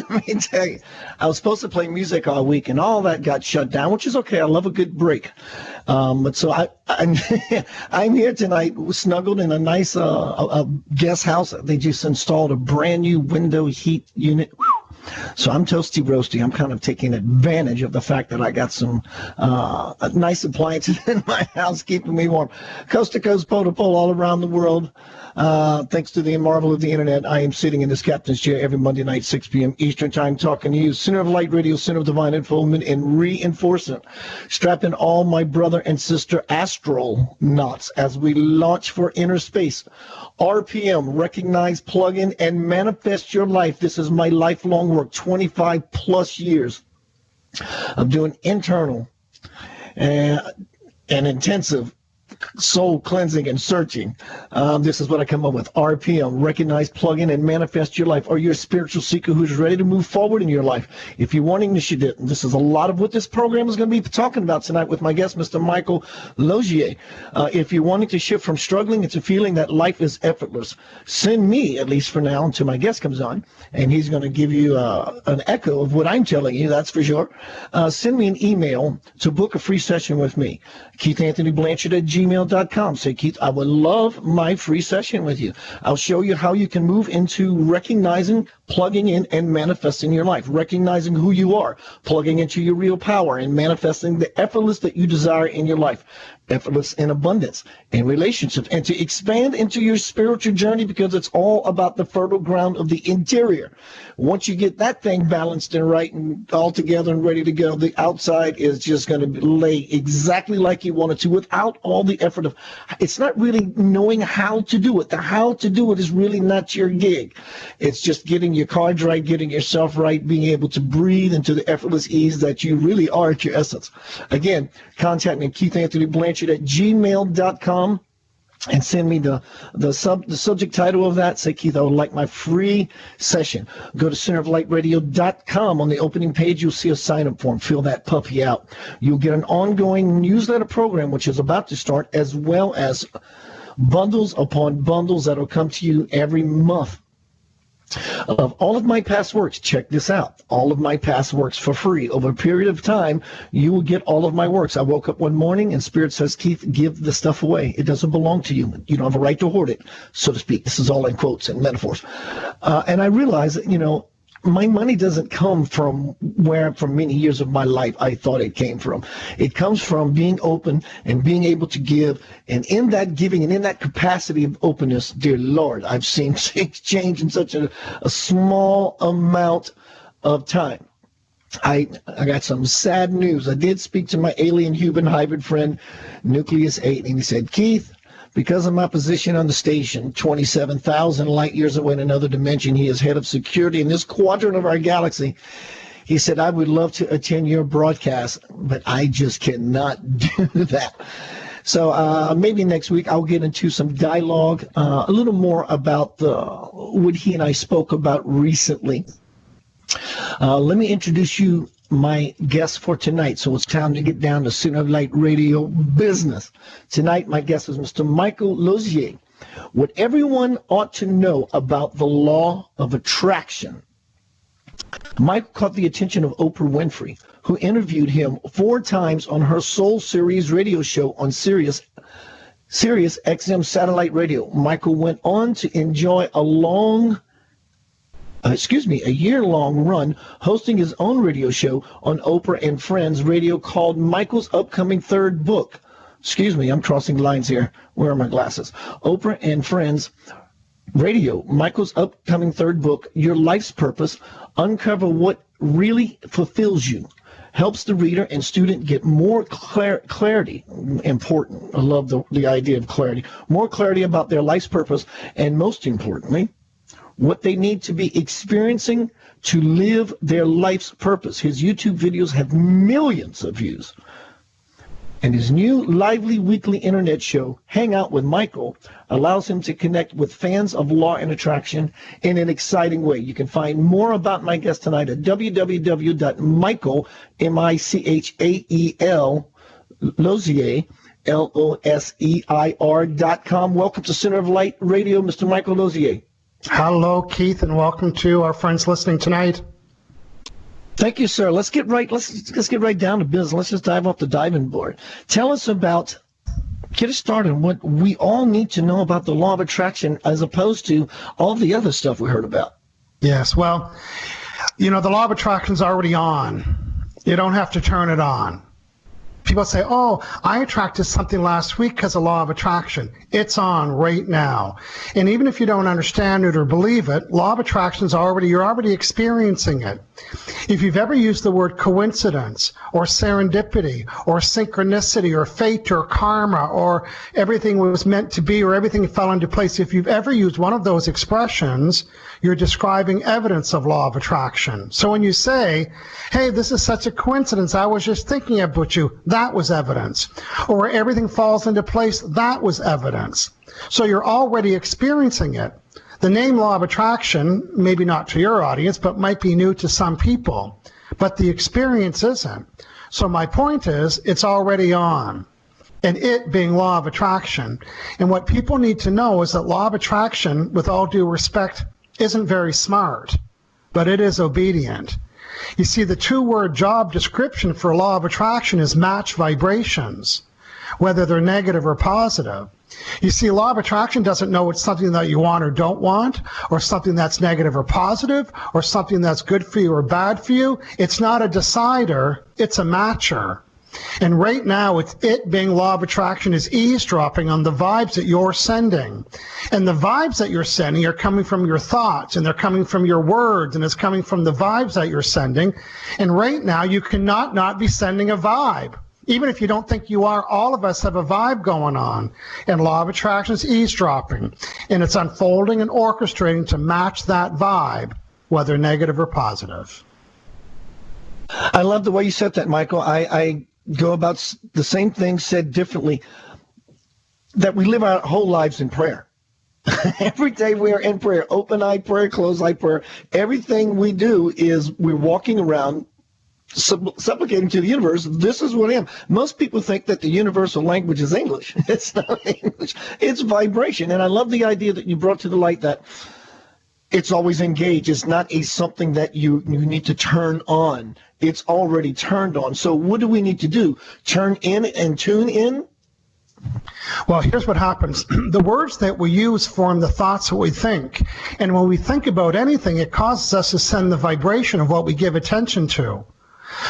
Let me tell you, I was supposed to play music all week, and all that got shut down, which is okay. I love a good break. But so I'm I'm here tonight, snuggled in a nice a guest house. They just installed a brand new window heat unit. So I'm toasty roasty. I'm kind of taking advantage of the fact that I got some nice appliances in my house keeping me warm. Coast to coast, pole to pole, all around the world. Thanks to the marvel of the internet, I am sitting in this captain's chair every Monday night, 6 p.m. Eastern time, talking to you. Center of Light Radio, Center of Divine Unfoldment and Reinforcement. Strap in all my brother and sister astronauts as we launch for inner space. RPM, recognize, plug in, and manifest your life. This is my lifelong work, 25 plus years of doing internal and intensive soul cleansing and searching. This is what I come up with. RPM, recognize, plug in, and manifest your life. Are you a spiritual seeker who's ready to move forward in your life? If you're wanting this, you did. This is a lot of what this program is going to be talking about tonight with my guest, Mr. Michael Losier. If you're wanting to shift from struggling into feeling that life is effortless, send me, at least for now, until my guest comes on, and he's going to give you an echo of what I'm telling you, that's for sure. Send me an email to book a free session with me. Blanchard at gmail.com. Say, Keith, I would love my free session with you. I'll show you how you can move into recognizing, plugging in, and manifesting your life. Recognizing who you are, plugging into your real power, and manifesting the effortless that you desire in your life. Effortless in abundance, in relationships, and to expand into your spiritual journey, because it's all about the fertile ground of the interior. Once you get that thing balanced and right and all together and ready to go, the outside is just going to lay exactly like you want it to, without all the effort of, it's not really knowing how to do it. The how to do it is really not your gig. It's just getting your cards right, getting yourself right, being able to breathe into the effortless ease that you really are at your essence. Again, contact me, Keith Anthony Blanchard at gmail.com, and send me the subject title of that. Say, Keith, I would like my free session. Go to centeroflightradio.com. On the opening page, you'll see a sign-up form. Fill that puppy out. You'll get an ongoing newsletter program, which is about to start, as well as bundles upon bundles that will come to you every month of all of my past works. Check this out. All of my past works for free. Over a period of time, you will get all of my works. I woke up one morning and Spirit says, Keith, give the stuff away. It doesn't belong to you. You don't have a right to hoard it, so to speak. This is all in quotes and metaphors. And I realized that, my money doesn't come from where, for many years of my life, I thought it came from. It comes from being open and being able to give. And in that giving and in that capacity of openness, dear Lord, I've seen things change in such a small amount of time. I got some sad news. I did speak to my alien-human hybrid friend, Nucleus 8, and he said, Keith, because of my position on the station, 27,000 light years away in another dimension, he is head of security in this quadrant of our galaxy. He said, I would love to attend your broadcast, but I just cannot do that. So maybe next week I'll get into some dialogue, a little more about what he and I spoke about recently. Let me introduce you my guest for tonight. So it's time to get down to Center of Light Radio business. Tonight, my guest is Mr. Michael Losier. What everyone ought to know about the law of attraction. Michael caught the attention of Oprah Winfrey, who interviewed him 4 times on her Soul Series radio show on Sirius XM satellite radio. Michael went on to enjoy a year-long run hosting his own radio show on Oprah and Friends radio called Michael's upcoming third book. I'm crossing lines here. Where are my glasses? Oprah and Friends radio, Michael's upcoming third book, Your Life's Purpose, uncover what really fulfills you. Helps the reader and student get more clarity. Important. I love the idea of clarity. More clarity about their life's purpose, and most importantly, what they need to be experiencing to live their life's purpose. His YouTube videos have millions of views. And his new lively weekly internet show, Hang Out with Michael, allows him to connect with fans of law and attraction in an exciting way. You can find more about my guest tonight at www.michael, M-I-C-H-A-E-L, Losier, Losier.com. Welcome to Center of Light Radio, Mr. Michael Losier. Hello, Keith, and welcome to our friends listening tonight. Thank you, sir. Let's get right down to business. Let's just dive off the diving board. Tell us about, get us started on what we all need to know about the law of attraction as opposed to all the other stuff we heard about. Yes, well, the law of attraction is already on. You don't have to turn it on. People say, oh, I attracted something last week because of law of attraction. It's on right now. And even if you don't understand it or believe it, law of attraction is you're already experiencing it. If you've ever used the word coincidence or serendipity or synchronicity or fate or karma or everything was meant to be or everything fell into place, if you've ever used one of those expressions, you're describing evidence of law of attraction. So when you say, hey, this is such a coincidence, I was just thinking about you, that was evidence. Or everything falls into place, that was evidence. So you're already experiencing it. The name law of attraction, maybe not to your audience, but might be new to some people, but the experience isn't. So my point is, it's already on. And it being law of attraction. And what people need to know is that law of attraction, with all due respect, isn't very smart, but it is obedient. You see, the two-word job description for law of attraction is match vibrations, whether they're negative or positive. You see, law of attraction doesn't know it's something that you want or don't want, or something that's negative or positive, or something that's good for you or bad for you. It's not a decider, it's a matcher. And right now, it being law of attraction is eavesdropping on the vibes that you're sending. And the vibes that you're sending are coming from your thoughts, and they're coming from your words, and it's coming from the vibes that you're sending. And right now, you cannot not be sending a vibe. Even if you don't think you are, all of us have a vibe going on. And law of attraction is eavesdropping. And it's unfolding and orchestrating to match that vibe, whether negative or positive. I love the way you said that, Michael. I go about the same thing said differently, that we live our whole lives in prayer. Every day we are in prayer, open-eyed prayer, closed-eyed prayer. Everything we do is we're walking around supplicating to the universe, this is what I am. Most people think that the universal language is English. It's not English. It's vibration. And I love the idea that you brought to the light that it's always engaged. It's not something that you need to turn on. It's already turned on. So what do we need to do? Turn in and tune in? Well, here's what happens. The words that we use form the thoughts that we think. And when we think about anything, it causes us to send the vibration of what we give attention to.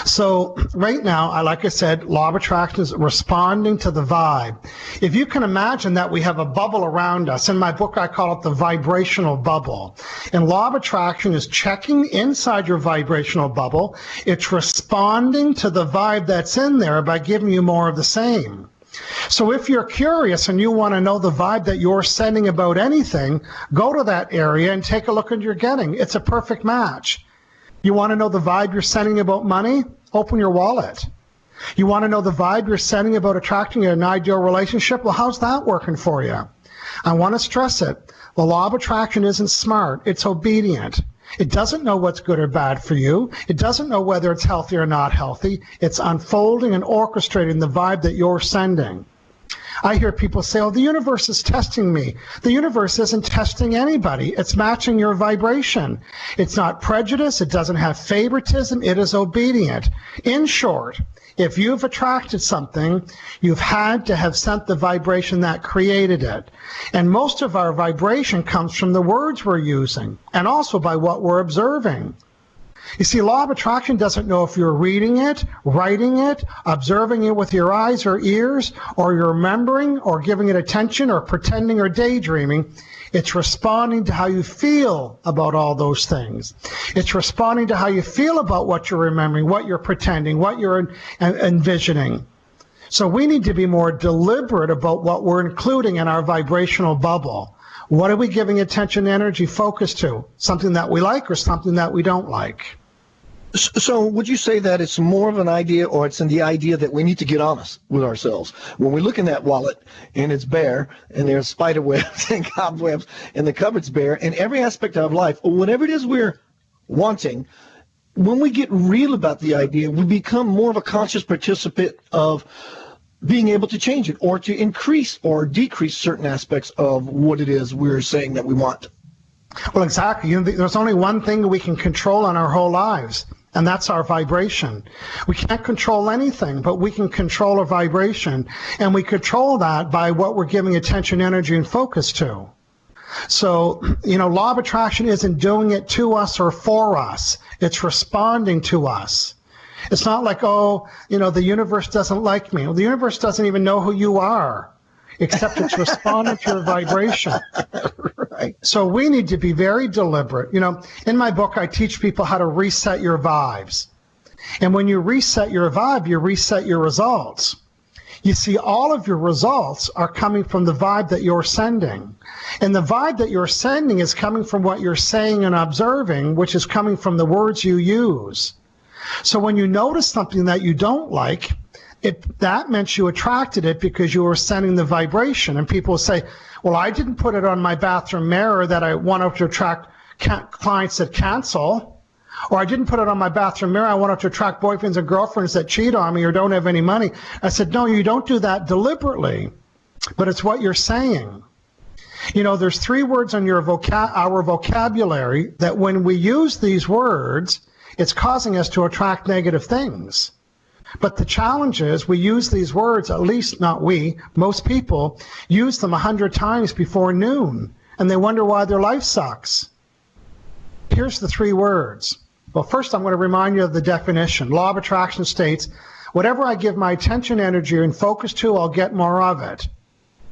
So right now, like I said, law of attraction is responding to the vibe. If you can imagine that we have a bubble around us, in my book I call it the vibrational bubble. And law of attraction is checking inside your vibrational bubble. It's responding to the vibe that's in there by giving you more of the same. So if you're curious and you want to know the vibe that you're sending about anything, go to that area and take a look at what you're getting. It's a perfect match. You want to know the vibe you're sending about money? Open your wallet. You want to know the vibe you're sending about attracting an ideal relationship? Well, how's that working for you? I want to stress it. The law of attraction isn't smart. It's obedient. It doesn't know what's good or bad for you. It doesn't know whether it's healthy or not healthy. It's unfolding and orchestrating the vibe that you're sending. I hear people say, oh, the universe is testing me. The universe isn't testing anybody. It's matching your vibration. It's not prejudice. It doesn't have favoritism. It is obedient. In short, if you've attracted something, you've had to have sent the vibration that created it. And most of our vibration comes from the words we're using and also by what we're observing. You see, law of attraction doesn't know if you're reading it, writing it, observing it with your eyes or ears, or you're remembering or giving it attention or pretending or daydreaming. It's responding to how you feel about all those things. It's responding to how you feel about what you're remembering, what you're pretending, what you're envisioning. So we need to be more deliberate about what we're including in our vibrational bubble. What are we giving attention, energy, focus to? Something that we like or something that we don't like? So would you say that it's more of an idea, or it's in the idea that we need to get honest with ourselves? When we look in that wallet and it's bare and there's spider webs and cobwebs and the cupboard's bare and every aspect of life, or whatever it is we're wanting, when we get real about the idea, we become more of a conscious participant of being able to change it or to increase or decrease certain aspects of what it is we're saying that we want. Well, exactly. There's only one thing we can control in our whole lives, and that's our vibration. We can't control anything, but we can control our vibration, and we control that by what we're giving attention, energy, and focus to. So, law of attraction isn't doing it to us or for us. It's responding to us. It's not like, the universe doesn't like me. Well, the universe doesn't even know who you are, except it's responding to your vibration. Right. So we need to be very deliberate. In my book, I teach people how to reset your vibes. And when you reset your vibe, you reset your results. You see, all of your results are coming from the vibe that you're sending. And the vibe that you're sending is coming from what you're saying and observing, which is coming from the words you use. So when you notice something that you don't like, that meant you attracted it because you were sending the vibration. And people say, well, I didn't put it on my bathroom mirror that I wanted to attract clients that cancel. Or I didn't put it on my bathroom mirror. I wanted to attract boyfriends and girlfriends that cheat on me or don't have any money. I said, no, you don't do that deliberately, but it's what you're saying. There's 3 words on our vocabulary that when we use these words, it's causing us to attract negative things. But the challenge is we use these words, at least not we, most people use them 100 times before noon, and they wonder why their life sucks. Here's the 3 words. Well, first I'm going to remind you of the definition. Law of attraction states, whatever I give my attention, energy, and focus to, I'll get more of it,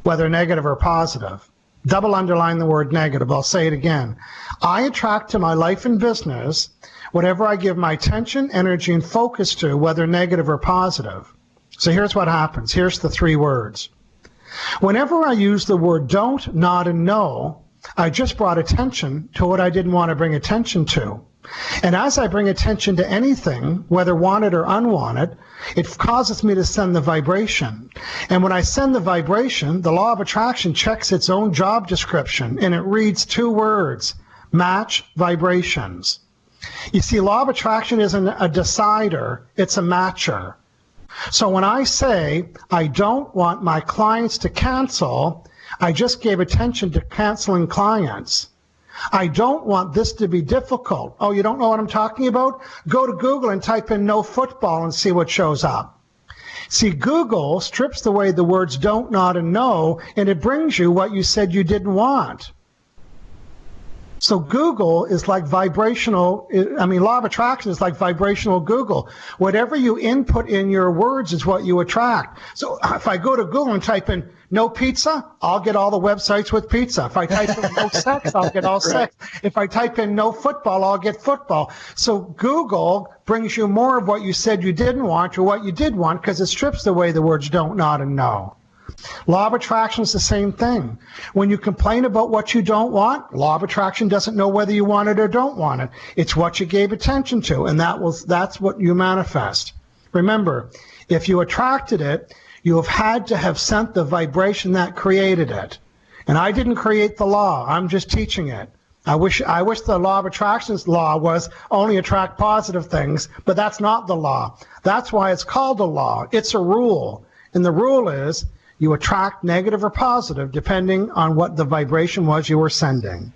whether negative or positive. Double underline the word negative. I'll say it again. I attract to my life and business whatever I give my attention, energy, and focus to, whether negative or positive. So here's what happens. Here's the 3 words. Whenever I use the word don't, not, and no, I just brought attention to what I didn't want to bring attention to. And as I bring attention to anything, whether wanted or unwanted, it causes me to send the vibration. And when I send the vibration, the law of attraction checks its own job description, and it reads 2 words, match vibrations. You see, law of attraction isn't a decider, it's a matcher. So when I say, I don't want my clients to cancel, I just gave attention to canceling clients. I don't want this to be difficult. Oh, you don't know what I'm talking about? Go to Google and type in no football and see what shows up. See, Google strips away the words don't, not, and no, and it brings you what you said you didn't want. So Google is like law of attraction is like vibrational Google. Whatever you input in your words is what you attract. So if I go to Google and type in no pizza, I'll get all the websites with pizza. If I type in no sex, I'll get all sex. If I type in no football, I'll get football. So Google brings you more of what you said you didn't want or what you did want because it strips away the words don't, not, and no. Law of attraction is the same thing. When you complain about what you don't want, law of attraction doesn't know whether you want it or don't want it. It's what you gave attention to, and that's what you manifest. Remember, if you attracted it, you have had to have sent the vibration that created it. And I didn't create the law. I'm just teaching it. I wish the law of attraction's law was only attract positive things, but that's not the law. That's why it's called a law. It's a rule. And the rule is you attract negative or positive depending on what the vibration was you were sending.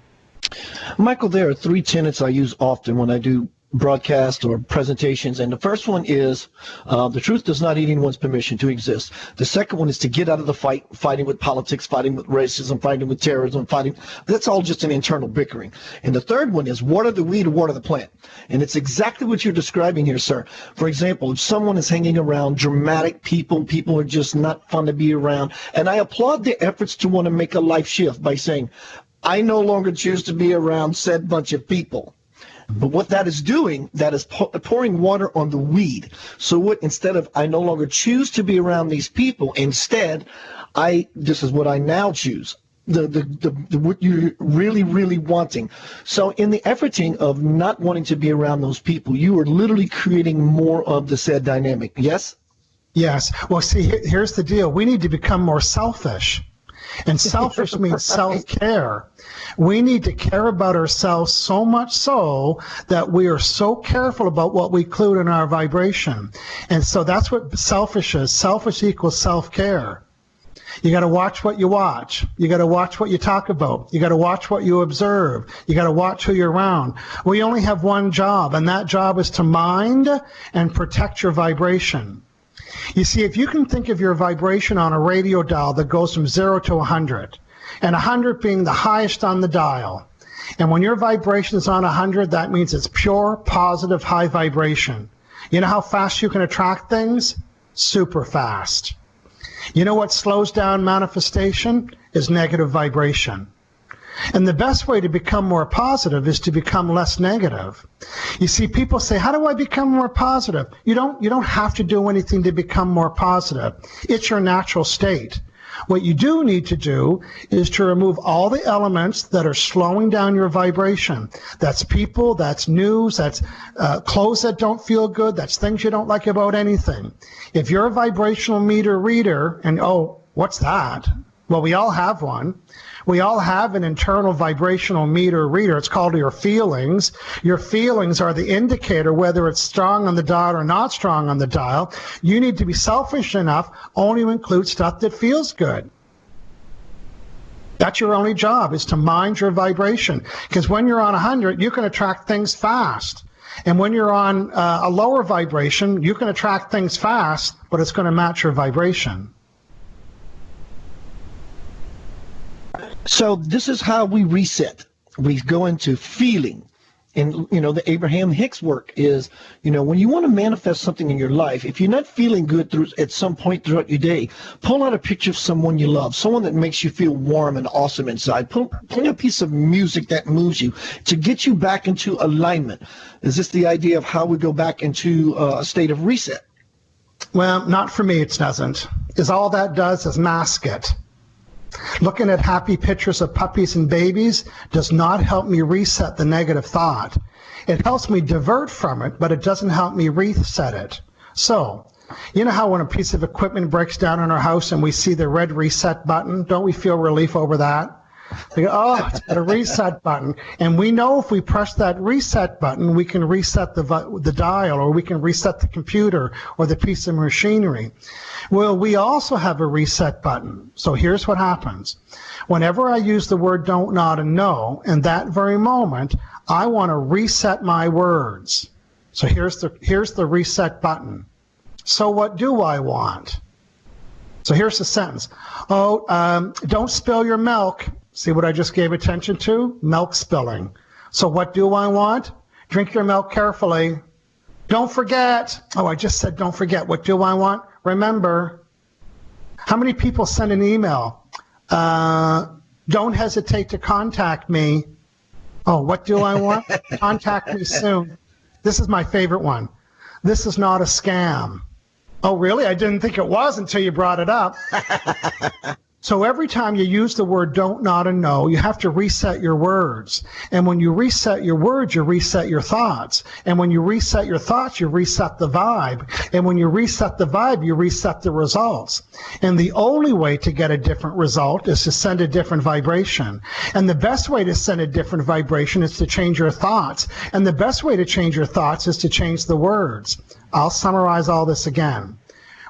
Michael, there are 3 tenets I use often when I do broadcasts or presentations, and the first one is the truth does not need anyone's permission to exist. The second one is to get out of the fighting with politics, fighting with racism, fighting with terrorism, that's all just an internal bickering. And the third one is water the weed or water the plant. And it's exactly what you're describing here, sir. For example, if someone is hanging around dramatic people are just not fun to be around, and I applaud their efforts to want to make a life shift by saying, I no longer choose to be around said bunch of people. But what that is doing, that is pouring water on the weed. So what, instead of I no longer choose to be around these people, instead, this is what I now choose. What you're really, really wanting. So in the efforting of not wanting to be around those people, you are literally creating more of the said dynamic. Yes? Yes. Well, see, here's the deal. We need to become more selfish. And selfish means self-care. We need to care about ourselves so much so that we are so careful about what we include in our vibration. And so that's what selfish is. Selfish equals self-care. You got to watch what you watch. You got to watch what you talk about. You got to watch what you observe. You got to watch who you're around. We only have one job, and that job is to mind and protect your vibration. You see, if you can think of your vibration on a radio dial that goes from 0 to 100, and 100 being the highest on the dial, and when your vibration is on 100, that means it's pure, positive, high vibration. You know how fast you can attract things? Super fast. You know what slows down manifestation? Is negative vibration. And the best way to become more positive is to become less negative. You see, people say, how do I become more positive? You don't have to do anything to become more positive. It's your natural state. What you do need to do is to remove all the elements that are slowing down your vibration. That's people, that's news, that's clothes that don't feel good, that's things you don't like about anything. If you're a vibrational meter reader, and oh, what's that? Well, we all have one. We all have an internal vibrational meter reader. It's called your feelings. Your feelings are the indicator whether it's strong on the dial or not strong on the dial. You need to be selfish enough only to include stuff that feels good. That's your only job, is to mind your vibration. Because when you're on 100, you can attract things fast. And when you're on a lower vibration, you can attract things fast, but it's going to match your vibration. So this is how we reset. We go into feeling. And, the Abraham Hicks work is, when you want to manifest something in your life, if you're not feeling good at some point throughout your day, pull out a picture of someone you love, someone that makes you feel warm and awesome inside. Play a piece of music that moves you to get you back into alignment. Is this the idea of how we go back into a state of reset? Well, not for me, it doesn't. Because all that does is mask it. Looking at happy pictures of puppies and babies does not help me reset the negative thought. It helps me divert from it, but it doesn't help me reset it. So, you know how when a piece of equipment breaks down in our house and we see the red reset button, don't we feel relief over that? We go, oh, it's got a reset button. And we know if we press that reset button, we can reset the dial, or we can reset the computer or the piece of machinery. Well, we also have a reset button. So here's what happens. Whenever I use the word don't, not, and no, in that very moment, I want to reset my words. So here's the reset button. So what do I want? So here's the sentence. Oh, don't spill your milk. See what I just gave attention to? Milk spilling. So what do I want? Drink your milk carefully. Don't forget. Oh, I just said don't forget. What do I want? Remember. How many people send an email? Don't hesitate to contact me. Oh, what do I want? Contact me soon. This is my favorite one. This is not a scam. Oh, really? I didn't think it was until you brought it up. So every time you use the word don't, not, and no, you have to reset your words. And when you reset your words, you reset your thoughts. And when you reset your thoughts, you reset the vibe. And when you reset the vibe, you reset the results. And the only way to get a different result is to send a different vibration. And the best way to send a different vibration is to change your thoughts. And the best way to change your thoughts is to change the words. I'll summarize all this again.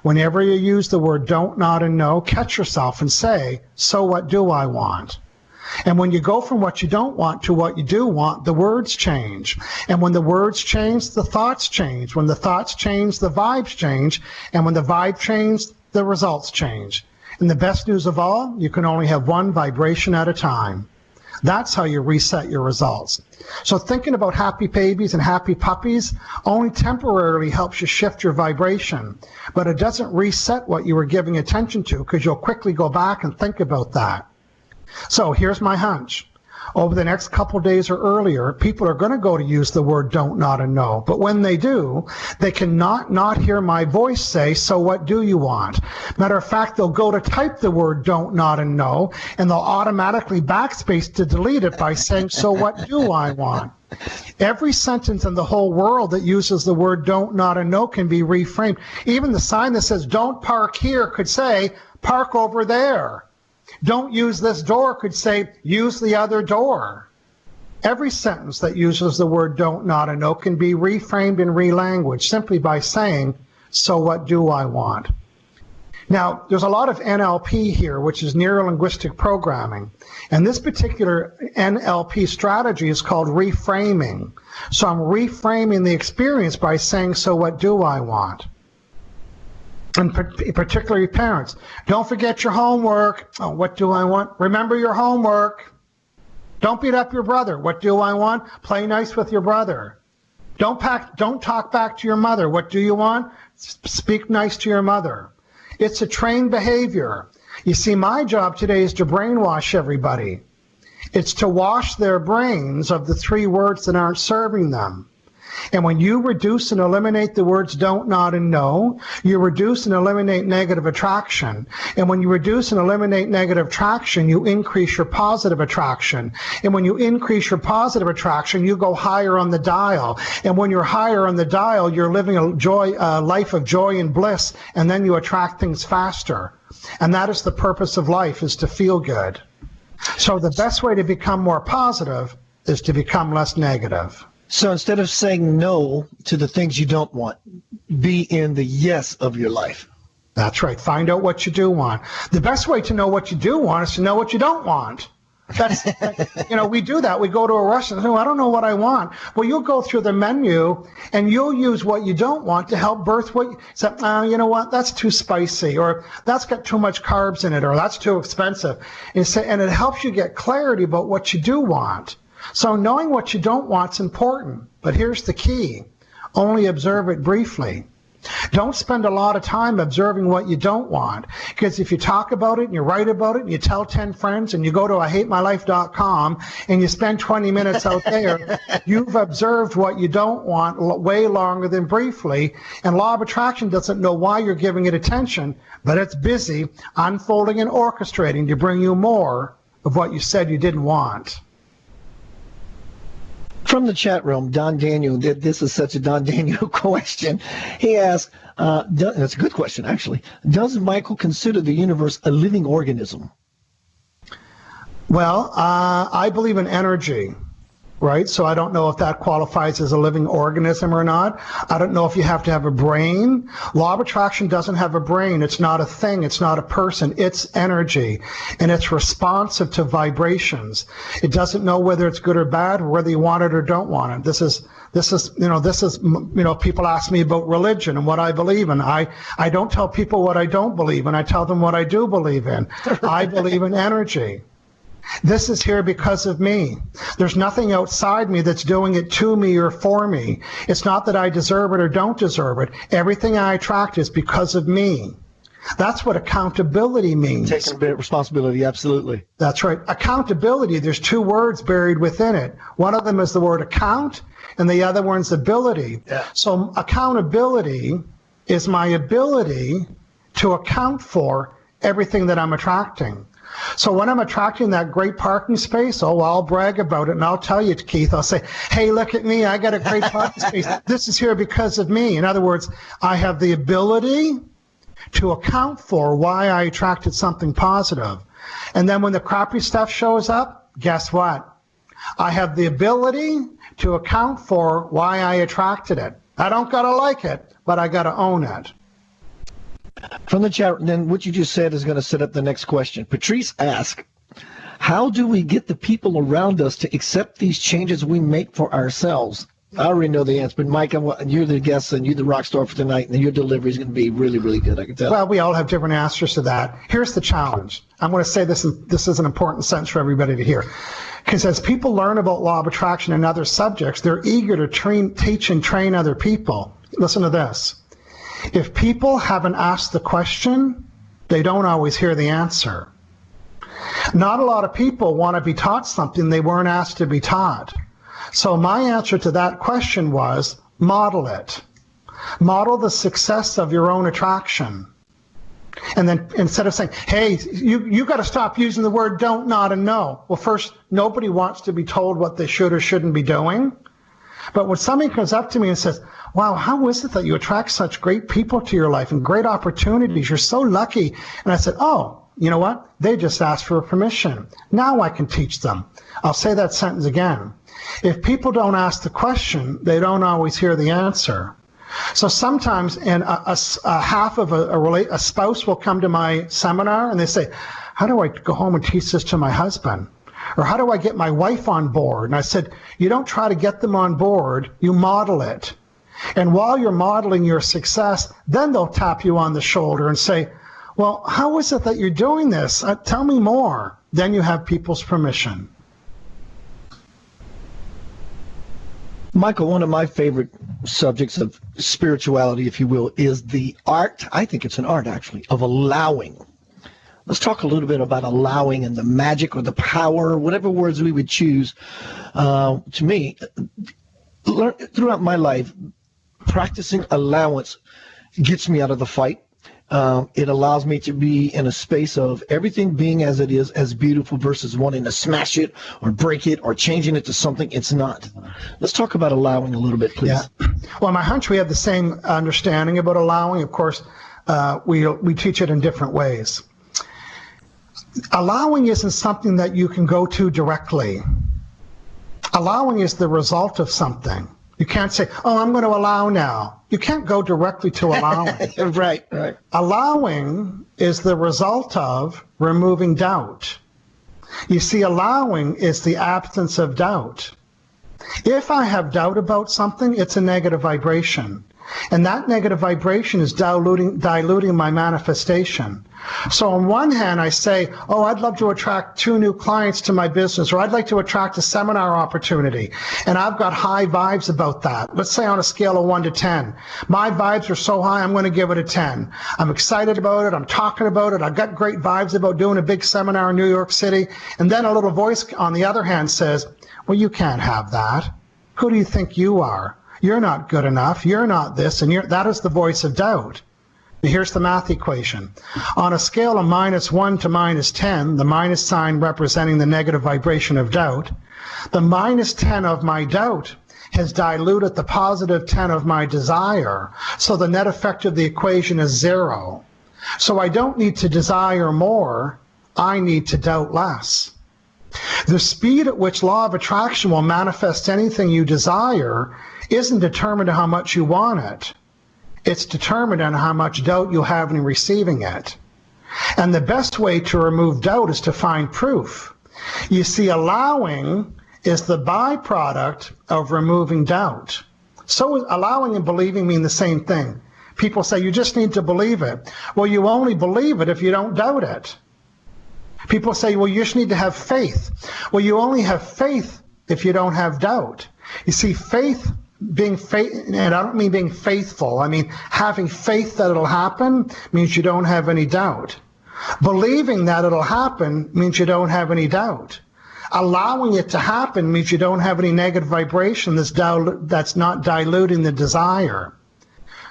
Whenever you use the word don't, not, and no, catch yourself and say, so what do I want? And when you go from what you don't want to what you do want, the words change. And when the words change, the thoughts change. When the thoughts change, the vibes change. And when the vibe changes, the results change. And the best news of all, you can only have one vibration at a time. That's how you reset your results. So thinking about happy babies and happy puppies only temporarily helps you shift your vibration, but it doesn't reset what you were giving attention to, because you'll quickly go back and think about that. So here's my hunch. Over the next couple days or earlier, people are going to go to use the word don't, not, and no. But when they do, they cannot not hear my voice say, so what do you want? Matter of fact, they'll go to type the word don't, not, and no, and they'll automatically backspace to delete it by saying, so what do I want? Every sentence in the whole world that uses the word don't, not, and no can be reframed. Even the sign that says don't park here could say, park over there. Don't use this door could say, use the other door. Every sentence that uses the word don't, not, and no can be reframed and relanguaged simply by saying, so what do I want? Now, there's a lot of NLP here, which is neuro-linguistic programming. And this particular NLP strategy is called reframing. So I'm reframing the experience by saying, so what do I want? And particularly parents, don't forget your homework. Oh, what do I want? Remember your homework. Don't beat up your brother. What do I want? Play nice with your brother. Don't talk back to your mother. What do you want? Speak nice to your mother. It's a trained behavior. You see, my job today is to brainwash everybody. It's to wash their brains of the 3 words that aren't serving them. And when you reduce and eliminate the words don't, not, and no, you reduce and eliminate negative attraction. And when you reduce and eliminate negative attraction, you increase your positive attraction. And when you increase your positive attraction, you go higher on the dial. And when you're higher on the dial, you're living a life of joy and bliss, and then you attract things faster. And that is the purpose of life, is to feel good. So the best way to become more positive is to become less negative. So instead of saying no to the things you don't want, be in the yes of your life. That's right. Find out what you do want. The best way to know what you do want is to know what you don't want. That's, we do that. We go to a restaurant and say, I don't know what I want. Well, you'll go through the menu and you'll use what you don't want to help birth what you say, you know what, that's too spicy, or that's got too much carbs in it, or that's too expensive. And it helps you get clarity about what you do want. So knowing what you don't want is important, but here's the key. Only observe it briefly. Don't spend a lot of time observing what you don't want, because if you talk about it and you write about it and you tell 10 friends and you go to IHateMyLife.com and you spend 20 minutes out there, you've observed what you don't want way longer than briefly, and law of attraction doesn't know why you're giving it attention, but it's busy unfolding and orchestrating to bring you more of what you said you didn't want. From the chat room, Don Daniel, this is such a Don Daniel question. He asked, that's a good question, actually. Does Michael consider the universe a living organism? Well, I believe in energy, right? So I don't know if that qualifies as a living organism or not. I don't know if you have to have a brain. Law of attraction doesn't have a brain. It's not a thing. It's not a person. It's energy, and it's responsive to vibrations. It doesn't know whether it's good or bad, or whether you want it or don't want it. This is people ask me about religion and what I believe in. I don't tell people what I don't believe in. I tell them what I do believe in. I believe in energy. This is here because of me. There's nothing outside me that's doing it to me or for me. It's not that I deserve it or don't deserve it. Everything I attract is because of me. That's what accountability means. Taking a bit of responsibility, absolutely. That's right. Accountability, there's 2 words buried within it. One of them is the word account, and the other one's ability. Yeah. So accountability is my ability to account for everything that I'm attracting. So when I'm attracting that great parking space, I'll brag about it, and I'll tell you, Keith, I'll say, hey, look at me, I got a great parking space. This is here because of me. In other words, I have the ability to account for why I attracted something positive. And then when the crappy stuff shows up, guess what? I have the ability to account for why I attracted it. I don't got to like it, but I got to own it. From the chat, then what you just said is going to set up the next question. Patrice asked, how do we get the people around us to accept these changes we make for ourselves? I already know the answer, but Mike, you're the guest and you're the rock star for tonight, and your delivery is going to be really, really good, I can tell. Well, we all have different answers to that. Here's the challenge. I'm going to say this, and this is an important sentence for everybody to hear. Because as people learn about law of attraction and other subjects, they're eager to teach and train other people. Listen to this. If people haven't asked the question, they don't always hear the answer. Not a lot of people want to be taught something they weren't asked to be taught. So my answer to that question was, model it. Model the success of your own attraction. And then instead of saying, hey, you got to stop using the word don't, not, and no. Well, first, nobody wants to be told what they should or shouldn't be doing. But when somebody comes up to me and says, wow, how is it that you attract such great people to your life and great opportunities? You're so lucky. And I said, oh, you know what? They just asked for permission. Now I can teach them. I'll say that sentence again. If people don't ask the question, they don't always hear the answer. So sometimes a half of a spouse will come to my seminar and they say, how do I go home and teach this to my husband? Or how do I get my wife on board? And I said, you don't try to get them on board, you model it. And while you're modeling your success, then they'll tap you on the shoulder and say, well, how is it that you're doing this? Tell me more. Then you have people's permission. Michael, one of my favorite subjects of spirituality, if you will, is the art, I think it's an art actually, of allowing. Let's talk a little bit about allowing and the magic or the power, whatever words we would choose. To me, throughout my life, practicing allowance gets me out of the fight. It allows me to be in a space of everything being as it is, as beautiful, versus wanting to smash it or break it or changing it to something it's not. Let's talk about allowing a little bit, please. Yeah. Well, my hunch, we have the same understanding about allowing. Of course, we teach it in different ways. Allowing isn't something that you can go to directly. Allowing is the result of something. You can't say, oh, I'm going to allow now. You can't go directly to allowing. Right. Allowing is the result of removing doubt. You see, allowing is the absence of doubt. If I have doubt about something, it's a negative vibration. And that negative vibration is diluting my manifestation. So on one hand, I say, oh, I'd love to attract 2 new clients to my business, or I'd like to attract a seminar opportunity. And I've got high vibes about that. Let's say on a scale of 1 to 10. My vibes are so high, I'm going to give it a 10. I'm excited about it. I'm talking about it. I've got great vibes about doing a big seminar in New York City. And then a little voice on the other hand says, well, you can't have that. Who do you think you are? You're not good enough. You're not this. And that is the voice of doubt. Here's the math equation. On a scale of -1 to -10, the minus sign representing the negative vibration of doubt, the -10 of my doubt has diluted the positive 10 of my desire. So the net effect of the equation is 0. So I don't need to desire more. I need to doubt less. The speed at which law of attraction will manifest anything you desire isn't determined on how much you want it. It's determined on how much doubt you have in receiving it. And the best way to remove doubt is to find proof. You see, allowing is the byproduct of removing doubt. So allowing and believing mean the same thing. People say you just need to believe it. Well, you only believe it if you don't doubt it. People say, well, you just need to have faith. Well, you only have faith if you don't have doubt. You see, and I don't mean being faithful. I mean having faith that it'll happen means you don't have any doubt. Believing that it'll happen means you don't have any doubt. Allowing it to happen means you don't have any negative vibration that's not diluting the desire.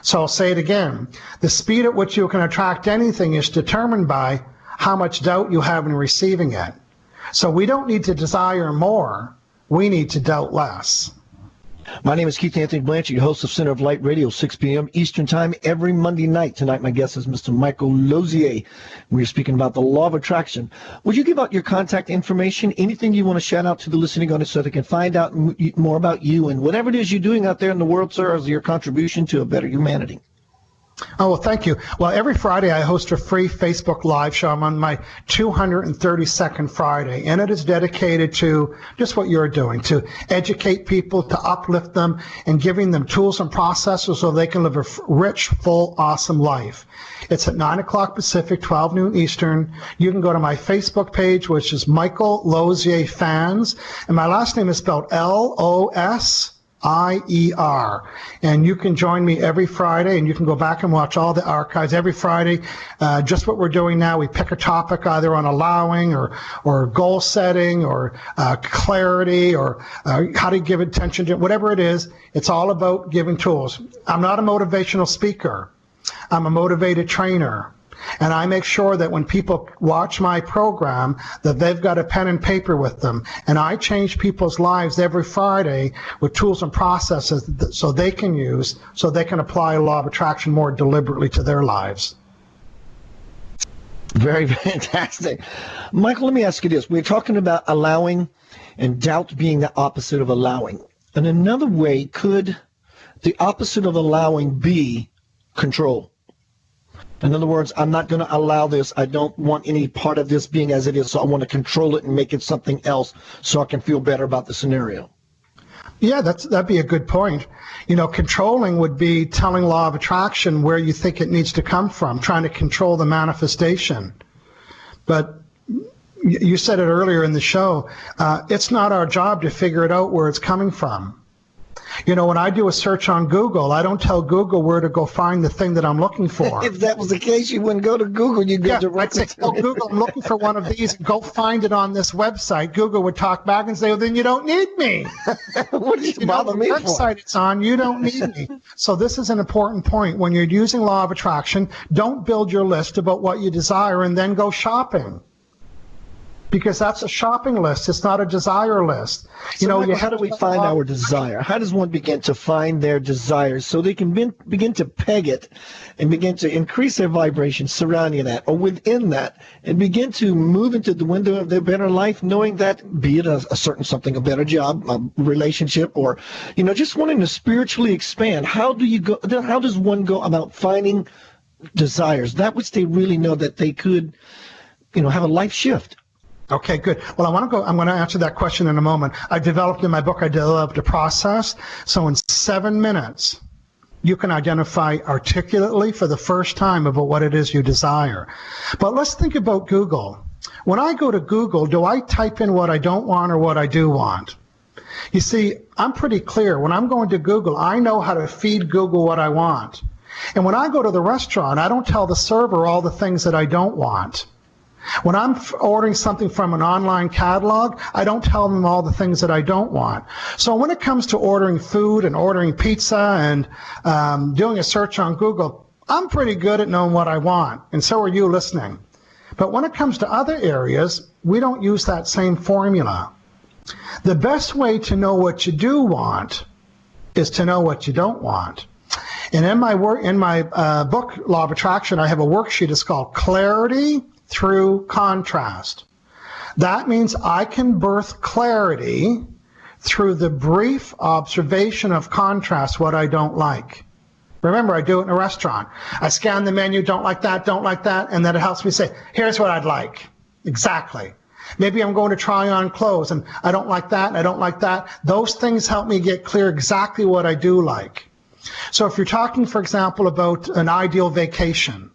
So I'll say it again. The speed at which you can attract anything is determined by how much doubt you have in receiving it. So we don't need to desire more. We need to doubt less. My name is Keith Anthony Blanchard, host of Center of Light Radio, 6 p.m. Eastern Time every Monday night. Tonight, my guest is Mr. Michael Losier. We're speaking about the law of attraction. Would you give out your contact information, anything you want to shout out to the listening audience so they can find out more about you and whatever it is you're doing out there in the world, sir, as your contribution to a better humanity? Oh, well, thank you. Well, every Friday I host a free Facebook Live show. I'm on my 232nd Friday, and it is dedicated to just what you're doing, to educate people, to uplift them, and giving them tools and processes so they can live a rich, full, awesome life. It's at 9 o'clock Pacific, 12 noon Eastern. You can go to my Facebook page, which is Michael Losier Fans, and my last name is spelled Losier. And you can join me every Friday, and you can go back and watch all the archives every Friday. Just what we're doing now, we pick a topic either on allowing or goal setting or clarity or how to give attention to whatever it is. It's all about giving tools. I'm not a motivational speaker. I'm a motivated trainer. And I make sure that when people watch my program, that they've got a pen and paper with them. And I change people's lives every Friday with tools and processes so they can use, so they can apply law of attraction more deliberately to their lives. Very fantastic. Michael, let me ask you this. We're talking about allowing and doubt being the opposite of allowing. And another way could the opposite of allowing be control. In other words, I'm not going to allow this. I don't want any part of this being as it is, so I want to control it and make it something else so I can feel better about the scenario. Yeah, that'd be a good point. Controlling would be telling law of attraction where you think it needs to come from, trying to control the manifestation. But you said it earlier in the show, it's not our job to figure it out where it's coming from. When I do a search on Google, I don't tell Google where to go find the thing that I'm looking for. If that was the case, you wouldn't go to Google. You'd go directly to Google, I'm looking for one of these. Go find it on this website. Google would talk back and say, well, then you don't need me. What do you bother me for? The website it's on, you don't need me. So this is an important point. When you're using law of attraction, don't build your list about what you desire and then go shopping. Because that's a shopping list. It's not a desire list. So Michael, how do we find our desire? How does one begin to find their desires so they can begin to peg it and begin to increase their vibration surrounding that or within that and begin to move into the window of their better life, knowing that, be it a certain something, a better job, a relationship, or, just wanting to spiritually expand. How does one go about finding desires, that which they really know that they could, have a life shift? Okay, good. Well, I'm going to answer that question in a moment. I developed a process. So in 7 minutes, you can identify articulately for the first time about what it is you desire. But let's think about Google. When I go to Google, do I type in what I don't want or what I do want? You see, I'm pretty clear. When I'm going to Google, I know how to feed Google what I want. And when I go to the restaurant, I don't tell the server all the things that I don't want. When I'm ordering something from an online catalog, I don't tell them all the things that I don't want. So when it comes to ordering food and ordering pizza and doing a search on Google, I'm pretty good at knowing what I want, and so are you listening. But when it comes to other areas, we don't use that same formula. The best way to know what you do want is to know what you don't want. And in my book, Law of Attraction, I have a worksheet. It's called Clarity Through Contrast. That means I can birth clarity through the brief observation of contrast, what I don't like. Remember, I do it in a restaurant. I scan the menu, don't like that, and then it helps me say, here's what I'd like. Exactly. Maybe I'm going to try on clothes, and I don't like that, and I don't like that. Those things help me get clear exactly what I do like. So if you're talking, for example, about an ideal vacation,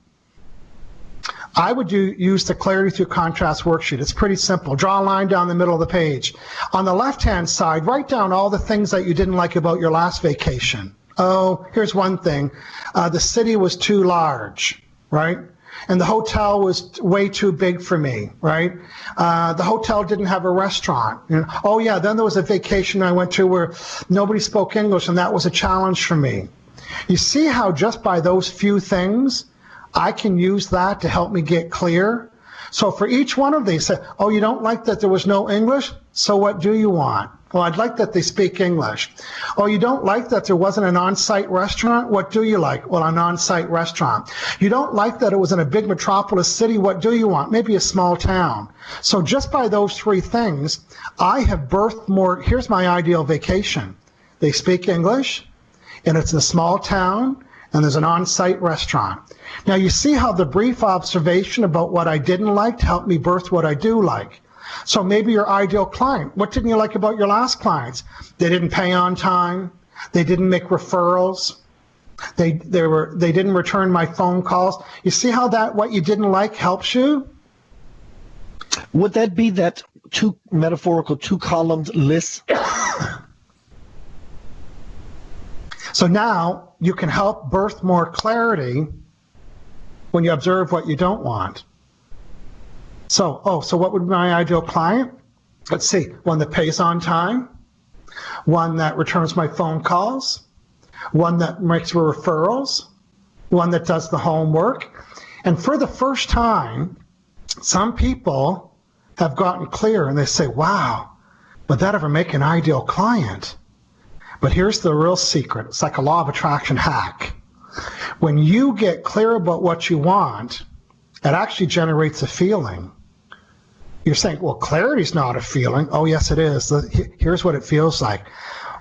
I would use the Clarity Through Contrast worksheet. It's pretty simple. Draw a line down the middle of the page. On the left-hand side, write down all the things that you didn't like about your last vacation. Oh, here's one thing. The city was too large, right? And the hotel was way too big for me, right? The hotel didn't have a restaurant. Oh, yeah, then there was a vacation I went to where nobody spoke English, and that was a challenge for me. You see how just by those few things, I can use that to help me get clear. So for each one of these, say, oh, you don't like that there was no English? So what do you want? Well, I'd like that they speak English. Oh, you don't like that there wasn't an on-site restaurant? What do you like? Well, an on-site restaurant. You don't like that it was in a big metropolis city? What do you want? Maybe a small town. So just by those three things, I have birthed more. Here's my ideal vacation. They speak English, and it's in a small town, and there's an on-site restaurant. Now you see how the brief observation about what I didn't like helped me birth what I do like. So maybe your ideal client, what didn't you like about your last clients? They didn't pay on time. They didn't make referrals. They didn't return my phone calls. You see how that what you didn't like helps you? Would that be that metaphorical two-columned list? So now you can help birth more clarity when you observe what you don't want. So what would be my ideal client? Let's see, one that pays on time, one that returns my phone calls, one that makes referrals, one that does the homework. And for the first time, some people have gotten clear and they say, wow, would that ever make an ideal client? But here's the real secret. It's like a law of attraction hack. When you get clear about what you want, it actually generates a feeling. You're saying, well, clarity's not a feeling. Oh, yes, it is. Here's what it feels like.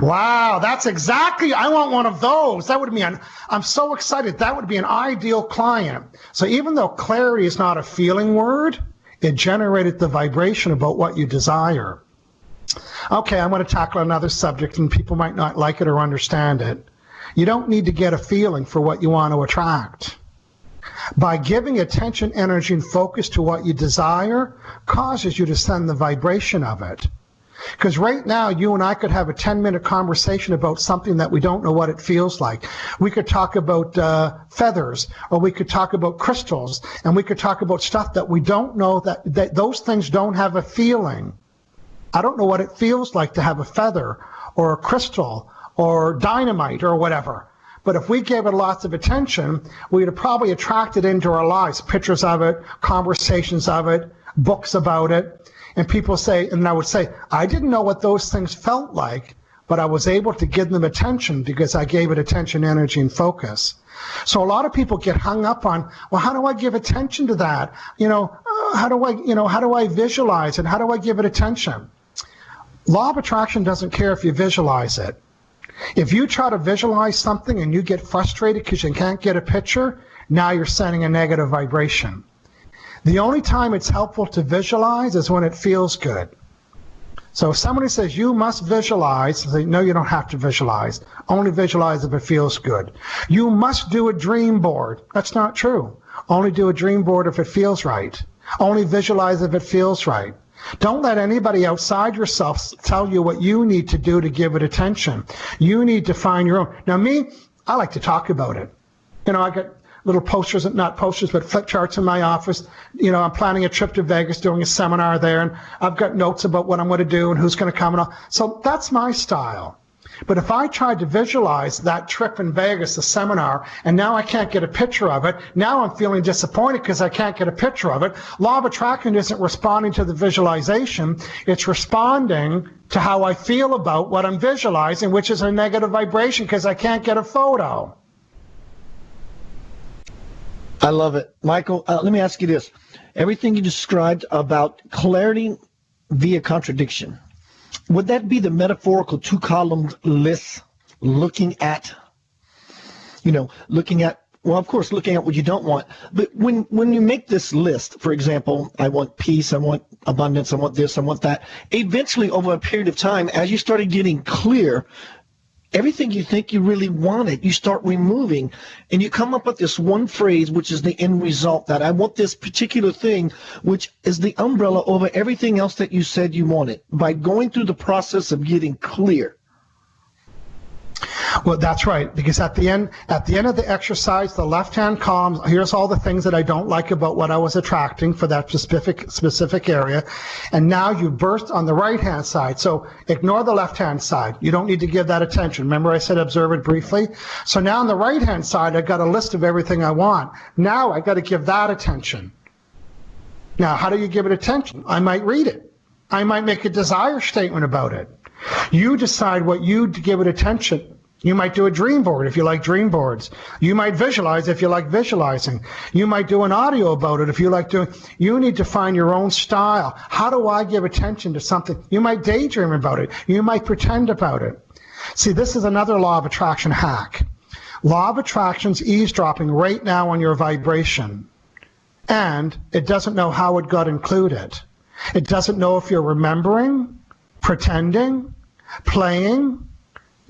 Wow, that's exactly, I want one of those. That would be I'm so excited. That would be an ideal client. So even though clarity is not a feeling word, it generated the vibration about what you desire. Okay, I'm going to tackle another subject, and people might not like it or understand it. You don't need to get a feeling for what you want to attract. By giving attention, energy, and focus to what you desire causes you to send the vibration of it. Because right now, you and I could have a 10-minute conversation about something that we don't know what it feels like. We could talk about feathers, or we could talk about crystals, and we could talk about stuff that we don't know, that those things don't have a feeling. I don't know what it feels like to have a feather or a crystal or dynamite or whatever. But if we gave it lots of attention, we'd have probably attracted into our lives pictures of it, conversations of it, books about it. And people say, and I would say, I didn't know what those things felt like, but I was able to give them attention because I gave it attention, energy, and focus. So a lot of people get hung up on, well, how do I give attention to that? How do I visualize it? How do I give it attention? Law of attraction doesn't care if you visualize it. If you try to visualize something and you get frustrated because you can't get a picture, now you're sending a negative vibration. The only time it's helpful to visualize is when it feels good. So if somebody says you must visualize, I say, no, you don't have to visualize. Only visualize if it feels good. You must do a dream board. That's not true. Only do a dream board if it feels right. Only visualize if it feels right. Don't let anybody outside yourself tell you what you need to do to give it attention. You need to find your own. Now me, I like to talk about it. I got little posters, not posters, but flip charts in my office. I'm planning a trip to Vegas, doing a seminar there, and I've got notes about what I'm going to do and who's going to come and all. So that's my style. But if I tried to visualize that trip in Vegas, the seminar, and now I can't get a picture of it, now I'm feeling disappointed because I can't get a picture of it. Law of attraction isn't responding to the visualization. It's responding to how I feel about what I'm visualizing, which is a negative vibration because I can't get a photo. I love it. Michael, let me ask you this. Everything you described about clarity via contradiction, would that be the metaphorical two-column list looking at, well, of course, looking at what you don't want. But when you make this list, for example, I want peace, I want abundance, I want this, I want that, eventually over a period of time, as you started getting clear, everything you think you really wanted, you start removing, and you come up with this one phrase, which is the end result, that I want this particular thing, which is the umbrella over everything else that you said you wanted, by going through the process of getting clear. Well, that's right, because at the end of the exercise, the left-hand column, here's all the things that I don't like about what I was attracting for that specific area, and now you burst on the right-hand side. So ignore the left-hand side. You don't need to give that attention. Remember I said observe it briefly? So now on the right-hand side, I've got a list of everything I want. Now I've got to give that attention. Now, how do you give it attention? I might read it. I might make a desire statement about it. You decide what you give it attention. You might do a dream board if you like dream boards. You might visualize if you like visualizing. You might do an audio about it if you like doing. You need to find your own style. How do I give attention to something? You might daydream about it. You might pretend about it. See, this is another law of attraction hack. Law of attraction's eavesdropping right now on your vibration. And it doesn't know how it got included. It doesn't know if you're remembering, pretending, playing,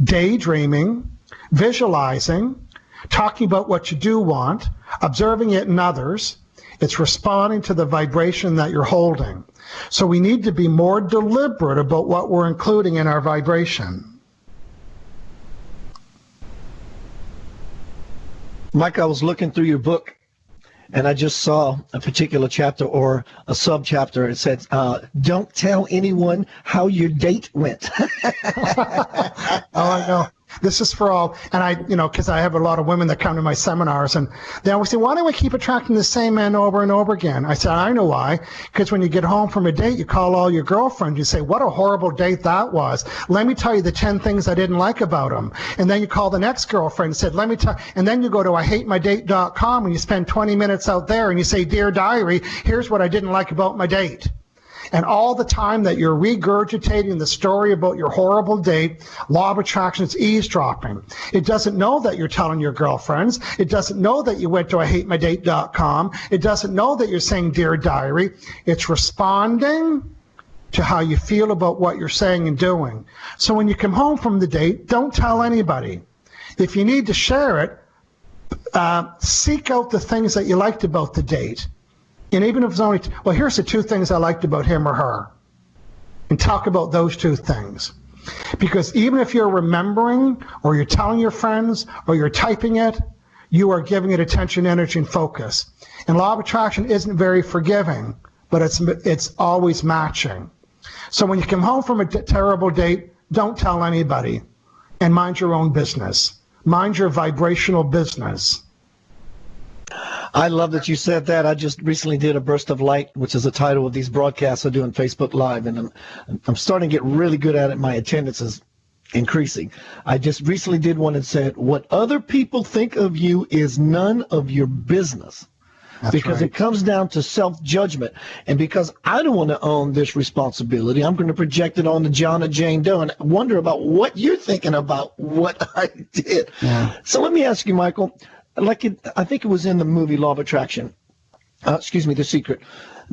daydreaming, visualizing, talking about what you do want, observing it in others. It's responding to the vibration that you're holding. So we need to be more deliberate about what we're including in our vibration. Mike, I was looking through your book, and I just saw a particular chapter or a sub-chapter. It said, don't tell anyone how your date went. Oh, I know. This is for all, and I, because I have a lot of women that come to my seminars, and they always say, why do we keep attracting the same man over and over again? I said, I know why. Because when you get home from a date, you call all your girlfriends. You say, what a horrible date that was. Let me tell you the 10 things I didn't like about him. And then you call the next girlfriend and said, let me tell, and then you go to IHateMyDate.com and you spend 20 minutes out there and you say, dear diary, here's what I didn't like about my date. And all the time that you're regurgitating the story about your horrible date, law of attraction is eavesdropping. It doesn't know that you're telling your girlfriends. It doesn't know that you went to IHateMyDate.com. It doesn't know that you're saying Dear Diary. It's responding to how you feel about what you're saying and doing. So when you come home from the date, don't tell anybody. If you need to share it, seek out the things that you liked about the date. And even if it's only, well, here's the 2 things I liked about him or her. And talk about those 2 things. Because even if you're remembering, or you're telling your friends, or you're typing it, you are giving it attention, energy, and focus. And law of attraction isn't very forgiving, but it's always matching. So when you come home from a terrible date, don't tell anybody. And mind your own business. Mind your vibrational business. I love that you said that. I just recently did a Burst of Light, which is the title of these broadcasts I do on Facebook Live, and I'm starting to get really good at it. My attendance is increasing. I just recently did one that said, what other people think of you is none of your business. That's because right. It comes down to self-judgment. And because I don't want to own this responsibility, I'm going to project it on to John or Jane Doe and wonder about what you're thinking about what I did. Yeah. So let me ask you, Michael, I think it was in the movie Law of Attraction. The Secret.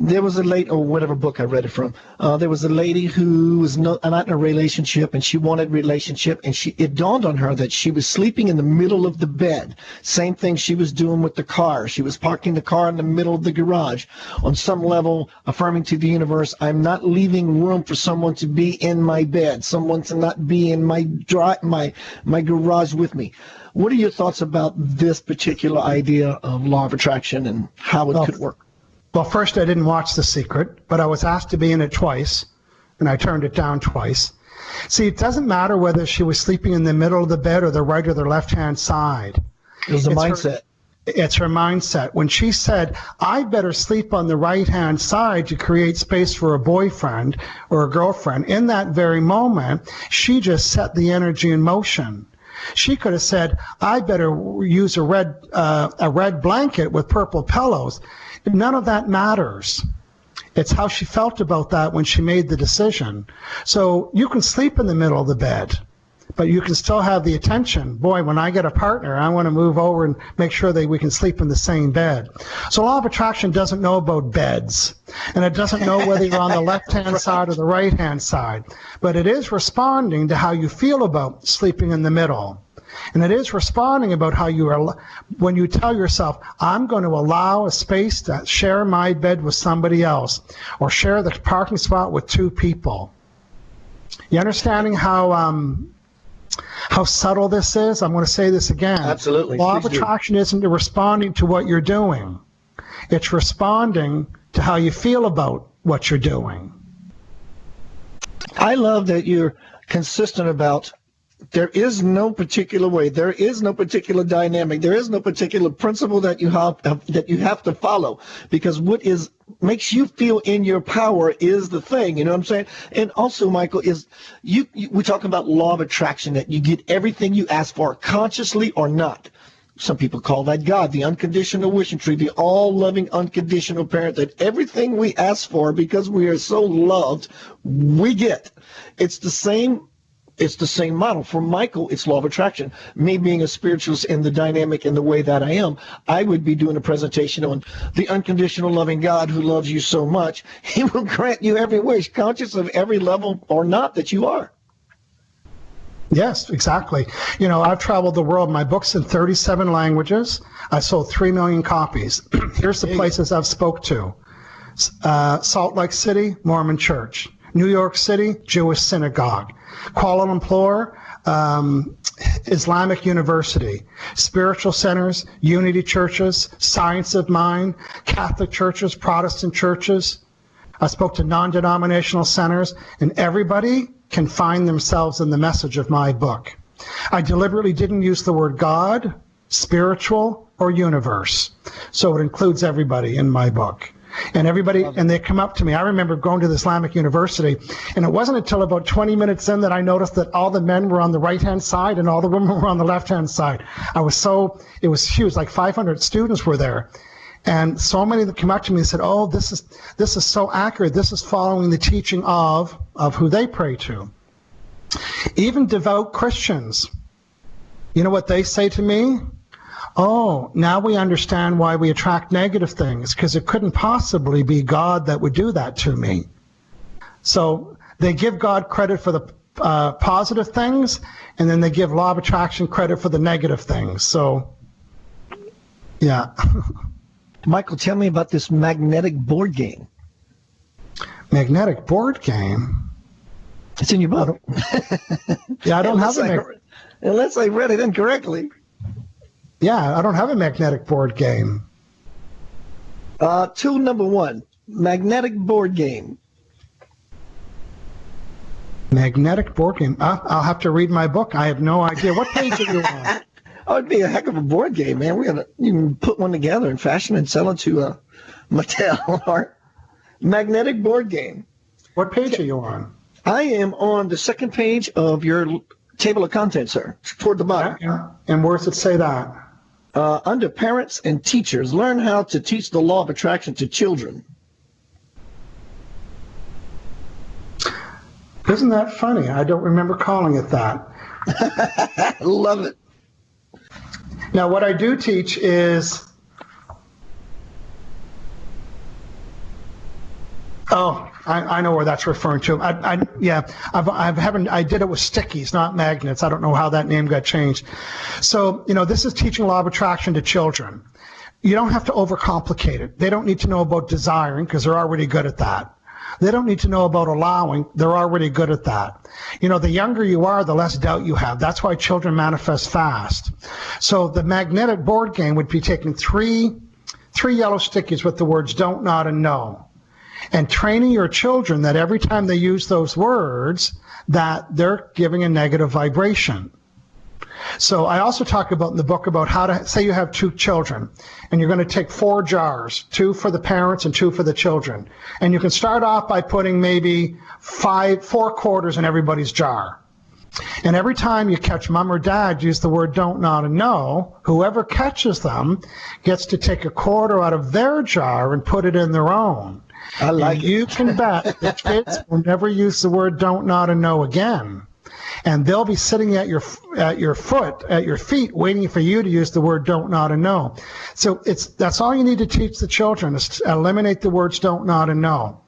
There was a lady, or whatever book I read it from. There was a lady who was not in a relationship, and she wanted relationship, and it dawned on her that she was sleeping in the middle of the bed. Same thing she was doing with the car. She was parking the car in the middle of the garage. On some level, affirming to the universe, I'm not leaving room for someone to be in my bed, someone to not be in my garage with me. What are your thoughts about this particular idea of law of attraction and how it could work? Well, first, I didn't watch The Secret, but I was asked to be in it twice, and I turned it down twice. See, it doesn't matter whether she was sleeping in the middle of the bed or the right or the left-hand side. It was a mindset. It's her mindset. When she said, I better sleep on the right-hand side to create space for a boyfriend or a girlfriend, in that very moment, she just set the energy in motion. She could have said, I better use a red blanket with purple pillows. None of that matters. It's how she felt about that when she made the decision. So you can sleep in the middle of the bed, but you can still have the attention. Boy, when I get a partner, I want to move over and make sure that we can sleep in the same bed. So law of attraction doesn't know about beds, and it doesn't know whether you're on the left-hand side or the right-hand side, but it is responding to how you feel about sleeping in the middle. And it is responding about how you are, when you tell yourself, I'm going to allow a space to share my bed with somebody else, or share the parking spot with 2 people. You understanding how subtle this is? I'm going to say this again. Absolutely. Law of attraction isn't responding to what you're doing. It's responding to how you feel about what you're doing. I love that you're consistent about there is no particular way, there is no particular dynamic, there is no particular principle that you have to follow, because what makes you feel in your power is the thing. You know what I'm saying? And also, Michael, we talk about law of attraction, that you get everything you ask for, consciously or not. Some people call that God, the unconditional wishing tree, the all-loving unconditional parent, that everything we ask for, because we are so loved, we get. It's the same model. For Michael, it's law of attraction. Me being a spiritualist in the dynamic in the way that I am, I would be doing a presentation on the unconditional loving God who loves you so much. He will grant you every wish, conscious of every level or not that you are. Yes, exactly. You know, I've traveled the world. My book's in 37 languages. I sold 3 million copies. Here's the places I've spoke to. Salt Lake City, Mormon Church. New York City, Jewish Synagogue. Kuala Lumpur, Islamic University. Spiritual centers, unity churches, science of mind, Catholic churches, Protestant churches. I spoke to non-denominational centers, and everybody can find themselves in the message of my book. I deliberately didn't use the word God, spiritual, or universe. So it includes everybody in my book. And everybody, and they come up to me. I remember going to the Islamic University, and it wasn't until about 20 minutes in that I noticed that all the men were on the right-hand side and all the women were on the left-hand side. It was huge, like 500 students were there. And so many that come up to me and said, oh, this is so accurate. This is following the teaching of who they pray to. Even devout Christians, you know what they say to me? Oh, now we understand why we attract negative things, because it couldn't possibly be God that would do that to me. So they give God credit for the positive things, and then they give law of attraction credit for the negative things. So, yeah. Michael, tell me about this magnetic board game. Magnetic board game? It's in your book. Yeah, I don't have unless I read it incorrectly. Yeah, I don't have a magnetic board game. Tool number 1, magnetic board game. Magnetic board game. I'll have to read my book. I have no idea. What page are you on? Oh, it'd be a heck of a board game, man. You can put one together and fashion and sell it to Mattel or magnetic board game. What page are you on? I am on the second page of your table of contents, sir, toward the bottom. Yeah. And where does it say that? Under parents and teachers, learn how to teach the law of attraction to children. Isn't that funny? I don't remember calling it that. Love it. Now, what I do teach is, I know where that's referring to. I did it with stickies, not magnets. I don't know how that name got changed. So, this is teaching law of attraction to children. You don't have to overcomplicate it. They don't need to know about desiring because they're already good at that. They don't need to know about allowing. They're already good at that. The younger you are, the less doubt you have. That's why children manifest fast. So the magnetic board game would be taking three yellow stickies with the words don't, not, and no, and training your children that every time they use those words, that they're giving a negative vibration. So I also talk about in the book about how to, say you have 2 children, and you're going to take 4 jars, 2 for the parents and 2 for the children. And you can start off by putting maybe 4 quarters in everybody's jar. And every time you catch mom or dad use the word don't, not, and no, whoever catches them gets to take a quarter out of their jar and put it in their own. I like it. You can bet the kids will never use the word don't, not, and no again. And they'll be sitting at your feet, waiting for you to use the word don't, not, and no. So that's all you need to teach the children is to eliminate the words don't, not, and no.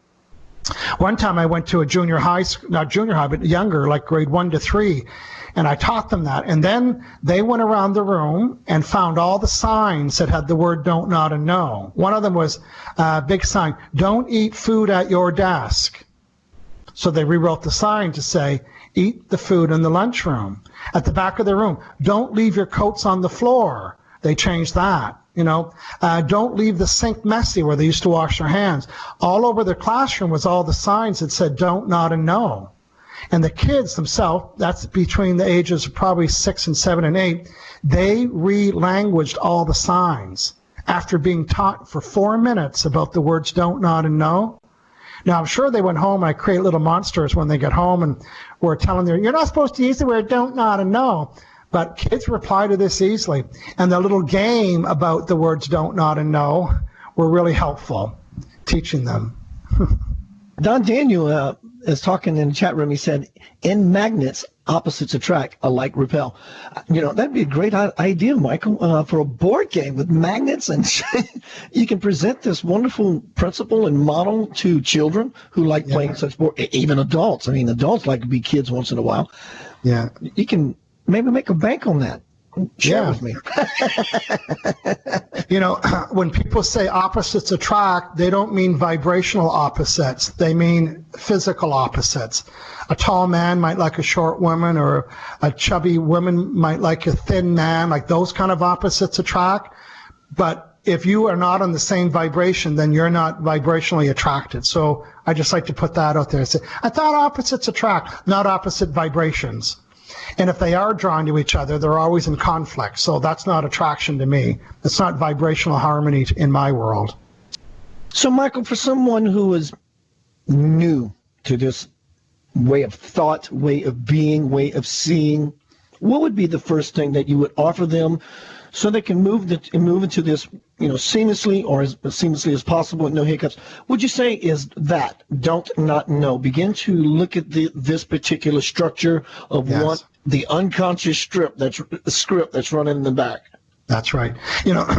One time I went to a junior high, not junior high, but younger, like grade 1 to 3, and I taught them that. And then they went around the room and found all the signs that had the word don't, not, and no. One of them was a big sign, don't eat food at your desk. So they rewrote the sign to say, eat the food in the lunchroom. At the back of the room, don't leave your coats on the floor. They changed that. Don't leave the sink messy where they used to wash their hands. All over their classroom was all the signs that said don't, not, and no. And the kids themselves, that's between the ages of probably 6 and 7 and 8, they re-languaged all the signs after being taught for 4 minutes about the words don't, not, and no. Now, I'm sure they went home, and I create little monsters when they get home, and we're telling them, you're not supposed to use the word don't, not, and no. But kids reply to this easily. And the little game about the words don't, not, and no were really helpful, teaching them. Don Daniel is talking in the chat room. He said, in magnets, opposites attract, alike repel. That'd be a great idea, Michael, for a board game with magnets. And you can present this wonderful principle and model to children who like playing such board, even adults. I mean, adults like to be kids once in a while. Yeah. You can maybe make a bank on that. Share with me. When people say opposites attract, they don't mean vibrational opposites. They mean physical opposites. A tall man might like a short woman, or a chubby woman might like a thin man. Like those kind of opposites attract. But if you are not on the same vibration, then you're not vibrationally attracted. So I just like to put that out there. I thought opposites attract, not opposite vibrations. And if they are drawn to each other, they're always in conflict. So that's not attraction to me. It's not vibrational harmony in my world. So, Michael, for someone who is new to this way of thought, way of being, way of seeing, what would be the first thing that you would offer them so they can move into this, seamlessly or as seamlessly as possible with no hiccups. Would you say is that don't not know? Begin to look at this particular structure of what the unconscious script that's running in the back. That's right.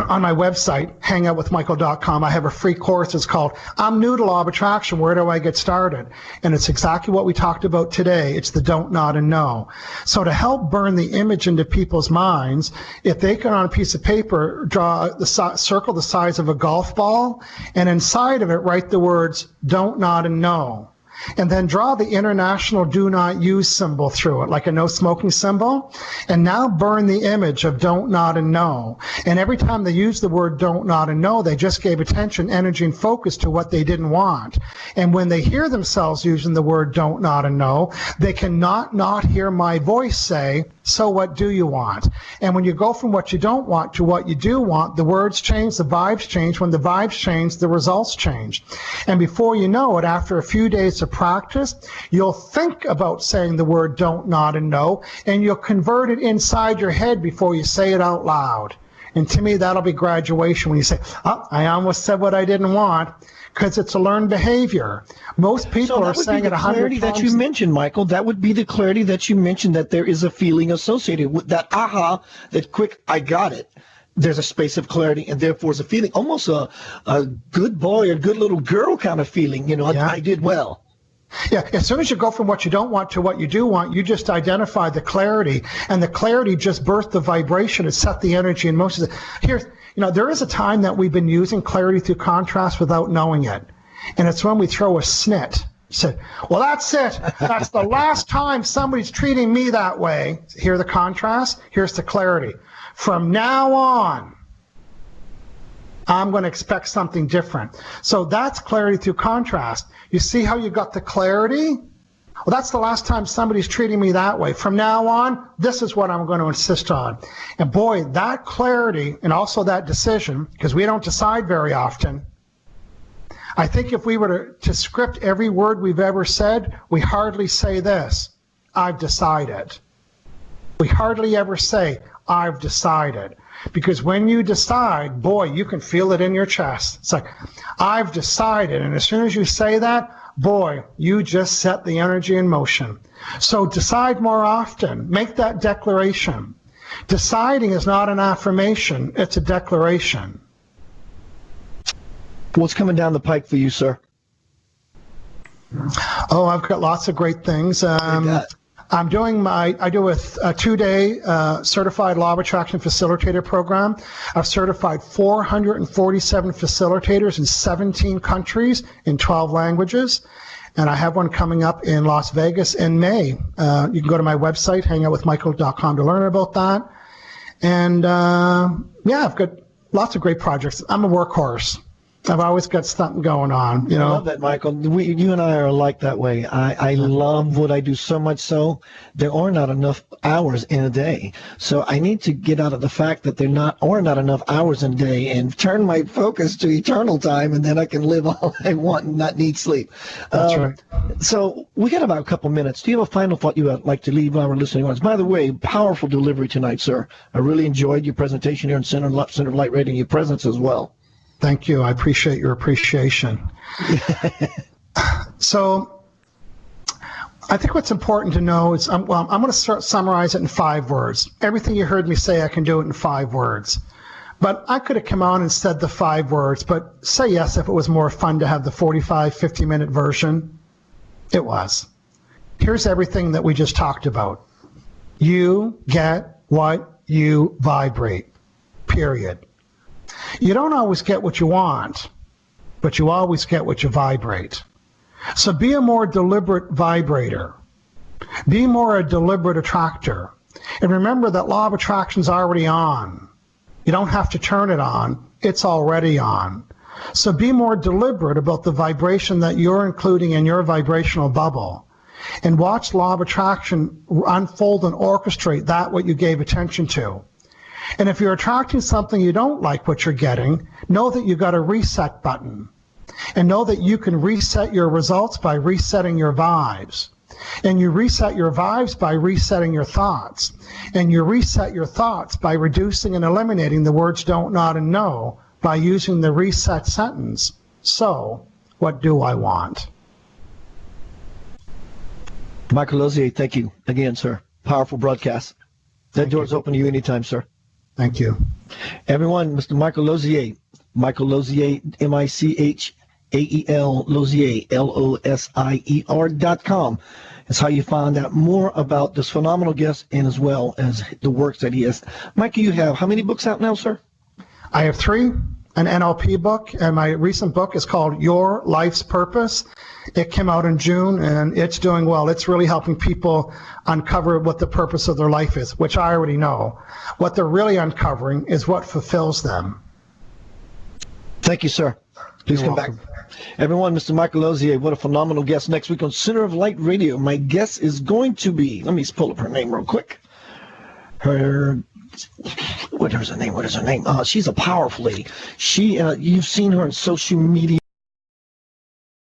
On my website, hangoutwithmichael.com, I have a free course. It's called I'm New to Law of Attraction. Where do I get started? And it's exactly what we talked about today. It's the don't, not, and no. So to help burn the image into people's minds, if they can on a piece of paper draw the circle the size of a golf ball, and inside of it write the words don't, not, and no. And then draw the international do not use symbol through it, like a no smoking symbol. And now burn the image of don't, not, and no. And every time they use the word don't, not, and no, they just gave attention, energy, and focus to what they didn't want. And when they hear themselves using the word don't, not, and no, they cannot not hear my voice say, so what do you want? And when you go from what you don't want to what you do want, the words change, the vibes change. When the vibes change, the results change. And before you know it, after a few days of practice, you'll think about saying the word don't, not, and no, and you'll convert it inside your head before you say it out loud. And to me, that'll be graduation when you say, oh, I almost said what I didn't want, because it's a learned behavior. Most people are saying it 100 times. That you mentioned, Michael, that would be the clarity that you mentioned, that there is a feeling associated with that aha, that quick, I got it. There's a space of clarity, and therefore it's a feeling, almost a good boy or good little girl kind of feeling, I did well. Yeah, as soon as you go from what you don't want to what you do want, you just identify the clarity, and the clarity just birthed the vibration. It set the energy in motion. There is a time that we've been using clarity through contrast without knowing it, and it's when we throw a snit. Say, well, that's it. That's the last time somebody's treating me that way. Hear the contrast? Here's the clarity. From now on, I'm going to expect something different. So that's clarity through contrast. You see how you got the clarity? Well, that's the last time somebody's treating me that way. From now on, this is what I'm going to insist on. And boy, that clarity and also that decision, because we don't decide very often. I think if we were to script every word we've ever said, we hardly say this, I've decided. We hardly ever say, I've decided. Because when you decide, boy, you can feel it in your chest. It's like, I've decided. And as soon as you say that, boy, you just set the energy in motion. So decide more often. Make that declaration. Deciding is not an affirmation. It's a declaration. What's coming down the pike for you, sir? Oh, I've got lots of great things. I do a 2-day certified law of attraction facilitator program. I've certified 447 facilitators in 17 countries in 12 languages. And I have one coming up in Las Vegas in May. You can go to my website, hangoutwithmichael.com, to learn about that. And I've got lots of great projects. I'm a workhorse. I've always got something going on, I love that, Michael. You and I are alike that way. I love what I do so much so there are not enough hours in a day. So I need to get out of the fact that there are not enough hours in a day and turn my focus to eternal time, and then I can live all I want and not need sleep. That's right. So we got about a couple minutes. Do you have a final thought you would like to leave our listening audience? By the way, powerful delivery tonight, sir. I really enjoyed your presentation here in Center of Light Radio, your presence as well. Thank you. I appreciate your appreciation. So I think what's important to know is, I'm going to summarize it in 5 words. Everything you heard me say, I can do it in 5 words. But I could have come on and said the 5 words, but say yes if it was more fun to have the 45, 50-minute version. It was. Here's everything that we just talked about. You get what you vibrate, period. You don't always get what you want, but you always get what you vibrate. So be a more deliberate vibrator. Be more a deliberate attractor. And remember that law of attraction is already on. You don't have to turn it on. It's already on. So be more deliberate about the vibration that you're including in your vibrational bubble. And watch law of attraction unfold and orchestrate that what you gave attention to. And if you're attracting something you don't like what you're getting, know that you've got a reset button. And know that you can reset your results by resetting your vibes. And you reset your vibes by resetting your thoughts. And you reset your thoughts by reducing and eliminating the words don't, not, and no by using the reset sentence. So, what do I want? Michael Losier, thank you again, sir. Powerful broadcast. That door's open to you anytime, sir. Thank you. Everyone, Mr. Michael Losier. Michael Losier, Michael Losier, LOSIER.com. That's how you find out more about this phenomenal guest and as well as the works that he has. Michael, you have how many books out now, sir? I have 3. An NLP book, and my recent book is called Your Life's Purpose. It came out in June, and it's doing well. It's really helping people uncover what the purpose of their life is, which I already know. What they're really uncovering is what fulfills them. Thank you, sir. Please come back. Everyone, Mr. Michael Losier, what a phenomenal guest. Next week on Center of Light Radio, my guest is going to be, let me pull up her name real quick. What is her name? She's a powerful lady. You've seen her on social media.